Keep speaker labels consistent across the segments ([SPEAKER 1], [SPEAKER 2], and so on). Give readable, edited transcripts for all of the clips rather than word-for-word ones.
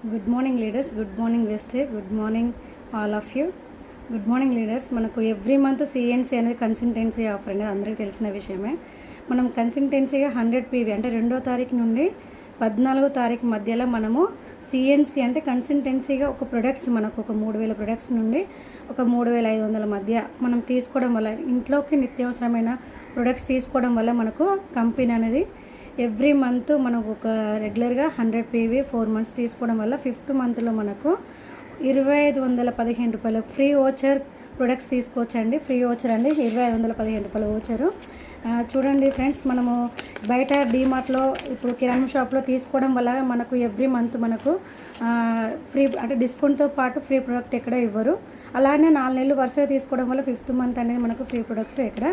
[SPEAKER 1] Good morning leaders, good morning వెస్టే, good morning all of you. Good morning leaders. మనకు every month CNC అనేది consistency offer అనేది అందరికీ తెలిసిన విషయమే. మనం కన్సిస్టెన్సీగా 100 PV అంటే 2వ తారీఖు నుండి 14వ తారీఖు మధ్యలో మనము సిఎన్సీ అంటే కన్సిస్టెన్సీగా ఒక ప్రొడక్ట్స్ మనకు ఒక 3000 ప్రొడక్ట్స్ నుండి ఒక 3500 మధ్య మనం తీసుకోవడం వల్ల, ఇంట్లోకి నిత్యావసరమైన ప్రొడక్ట్స్ తీసుకోవడం వల్ల మనకు కంపెనీ అనేది ఎవ్రీ మంత్ మనకు ఒక రెగ్యులర్గా 100 PV 4 months తీసుకోవడం వల్ల 5th మంత్లో మనకు 2515 రూపాయలు ఫ్రీ ఓచర్ ప్రొడక్ట్స్ తీసుకోవచ్చండి. ఫ్రీ ఓచర్ అండి, 2515 రూపాయల ఓచరు. చూడండి ఫ్రెండ్స్, మనము బయట డీమార్ట్లో ఇప్పుడు కిరాణా షాప్లో తీసుకోవడం వల్ల మనకు ఎవ్రీ మంత్ మనకు ఫ్రీ అంటే డిస్కౌంట్తో పాటు ఫ్రీ ప్రోడక్ట్ ఎక్కడ ఇవ్వరు. అలానే 4 నెలలు వరుసగా తీసుకోవడం వల్ల 5th మంత్ అనేది మనకు ఫ్రీ ప్రొడక్ట్స్ ఎక్కడ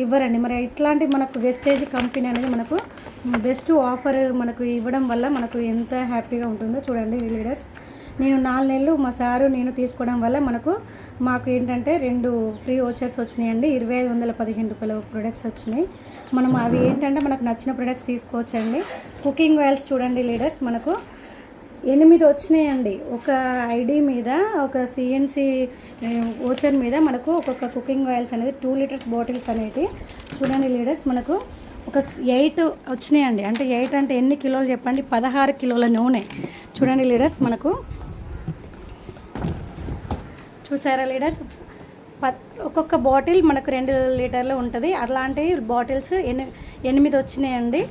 [SPEAKER 1] ఇవ్వరండి. మరి ఇట్లాంటి మనకు వెస్టేజ్ కంపెనీ అనేది మనకు బెస్ట్ ఆఫర్ మనకు ఇవ్వడం వల్ల మనకు ఎంత హ్యాపీగా ఉంటుందో చూడండి లీడర్స్. నేను 4 నెలలు మా సారు నేను తీసుకోవడం వల్ల మాకు ఏంటంటే 2 ఫ్రీ ఓచర్స్ వచ్చినాయండి. 2515 రూపాయల ప్రొడక్ట్స్ వచ్చినాయి. మనం అవి ఏంటంటే మనకు నచ్చిన ప్రొడక్ట్స్ తీసుకోవచ్చండి. కుకింగ్ ఆయిల్స్ చూడండి లీడర్స్, మనకు 8 వచ్చినాయండి. ఒక ఐడి మీద, ఒక సిఎన్సి ఓచర్ మీద మనకు ఒక్కొక్క కుకింగ్ ఆయిల్స్ అనేది 2 liters బాటిల్స్ అనేవి చూడండి లీడర్స్. మనకు ఒక 8 వచ్చినాయండి. అంటే 8 అంటే ఎన్ని కిలోలు చెప్పండి? 16 కిలోల నూనె చూడండి లీడర్స్. మనకు చూసారా లీడర్స్, ఒక్కొక్క బాటిల్ మనకు 2 లీటర్లు ఉంటుంది. అలాంటి బాటిల్స్ 8 వచ్చినాయండి.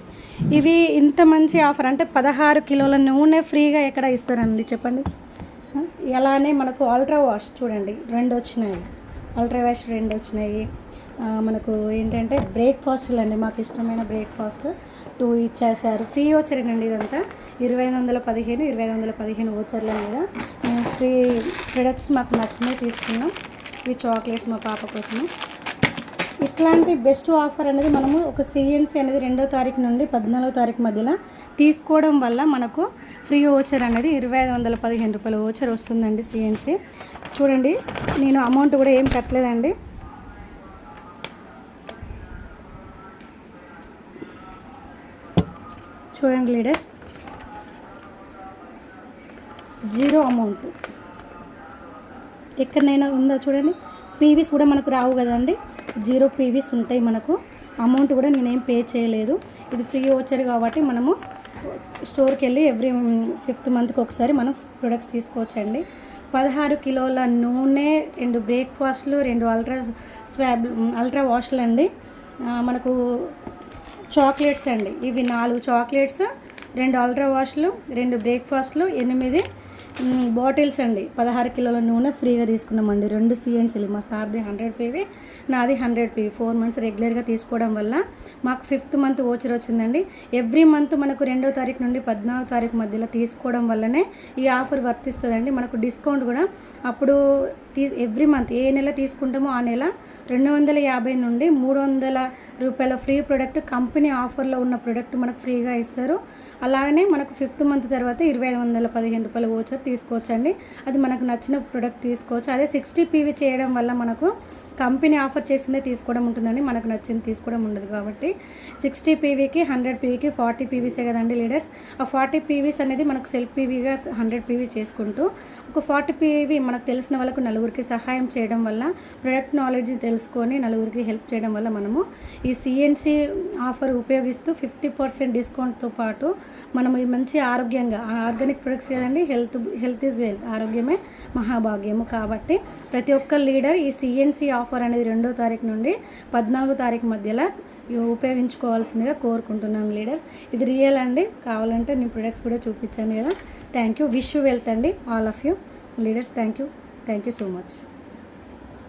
[SPEAKER 1] ఇవి ఇంత మంచి ఆఫర్ అంటే 16 కిలోల నూనె ఫ్రీగా ఎక్కడ ఇస్తారండి చెప్పండి. అలానే మనకు అల్ట్రా వాష్ చూడండి 2 వచ్చినాయి. అల్ట్రా వాష్ 2 వచ్చినాయి. మనకు ఏంటంటే బ్రేక్ఫాస్ట్లు అండి, మాకు ఇష్టమైన బ్రేక్ఫాస్ట్ 2 ఇచ్చేసారు. ఫ్రీ ఓచరేనండి ఇదంతా. 2515 ఓచర్ల మీద ఫ్రీ ప్రొడక్ట్స్ మాకు నచ్చినవి తీసుకున్నాం. ఇవి చాక్లెట్స్ మా పాప కోసము. ఇట్లాంటి బెస్ట్ ఆఫర్ అనేది మనము ఒక సిఎన్సీ అనేది 2వ తారీఖు నుండి 14వ తారీఖు మధ్యలో తీసుకోవడం వల్ల మనకు ఫ్రీ ఓచర్ అనేది 2515 రూపాయల ఓచర్ వస్తుందండి సిఎన్సీ. చూడండి, నేను అమౌంట్ కూడా ఏం కట్టలేదండి. చూడండి లీడర్స్, 0 అమౌంట్. ఎక్కడైనా ఉందా చూడండి. పీవీస్ కూడా మనకు రావు కదండి, 0 పీవీస్ ఉంటాయి మనకు. అమౌంట్ కూడా నేనేం పే చేయలేదు. ఇది ఫ్రీ ఓచర్ కాబట్టి మనము స్టోర్కి వెళ్ళి ఎవ్రీ 5th మంత్కి ఒకసారి మనం ప్రొడక్ట్స్ తీసుకోవచ్చండి. 16 కిలోల నూనె, 2 బ్రేక్ఫాస్ట్లు, 2 అల్ట్రా వాష్లు అండి. మనకు చాక్లెట్స్ అండి, ఇవి 4 చాక్లెట్స్, 2 అల్ట్రా వాష్లు, 2 బ్రేక్ఫాస్ట్లు, 8 బాటిల్స్ అండి. 16 కిలోల నూనె ఫ్రీగా తీసుకున్నామండి. 2 సిఎన్సీలు, మా సార్ది 100 PV, నాది 100 PV. 4 months రెగ్యులర్గా తీసుకోవడం వల్ల మాకు 5th మంత్ ఓచర్ వచ్చిందండి. ఎవ్రీ మంత్ మనకు 2వ తారీఖు నుండి 14వ తారీఖు మధ్యలో తీసుకోవడం వల్లనే ఈ ఆఫర్ వర్తిస్తుందండి. మనకు డిస్కౌంట్ కూడా అప్పుడు ఎవ్రీ మంత్ ఏ నెల తీసుకుంటామో ఆ నెల 250 నుండి 300 రూపాయల ఫ్రీ ప్రొడక్ట్, కంపెనీ ఆఫర్లో ఉన్న ప్రొడక్ట్ మనకు ఫ్రీగా ఇస్తారు. అలాగనే మనకు 5th మంత్ తర్వాత 2515 రూపాయల ఓచర్ తీసుకోవచ్చండి. అది మనకు నచ్చిన ప్రొడక్ట్ తీసుకోవచ్చు. అదే 60 PV చేయడం వల్ల మనకు కంపెనీ ఆఫర్ చేసిందే తీసుకోవడం ఉంటుందండి, మనకు నచ్చింది తీసుకోవడం ఉండదు. కాబట్టి 60 PVకి 100 PVకి 40 PVసే కదండి లీడర్స్. ఆ 40 PVs అనేది మనకు సెల్ఫ్ PVగా 100 PV చేసుకుంటూ ఒక 40 PV మనకు తెలిసిన వాళ్ళకు నలుగురికి సహాయం చేయడం వల్ల, ప్రొడక్ట్ నాలెడ్జ్ తెలుసుకొని నలుగురికి హెల్ప్ చేయడం వల్ల మనము ఈ సిఎన్సీ ఆఫర్ ఉపయోగిస్తూ 50% డిస్కౌంట్తో పాటు మనము మంచి ఆరోగ్యంగా, ఆర్గానిక్ ప్రొడక్ట్స్ కదండి, హెల్త్ ఈజ్ వెల్త్, ఆరోగ్యమే మహాభాగ్యము. కాబట్టి ప్రతి ఒక్క లీడర్ ఈ సిఎన్సీ ఆఫర్ అనేది 2వ తారీఖు నుండి 14వ తారీఖు మధ్యలో ఉపయోగించుకోవాల్సిందిగా కోరుకుంటున్నాను లీడర్స్. ఇది రియల్ అండి. కావాలంటే నేను ప్రొడక్ట్స్ కూడా చూపించాను కదా. Thank you. Wish you wealth అండి all of you leaders. Thank you so much.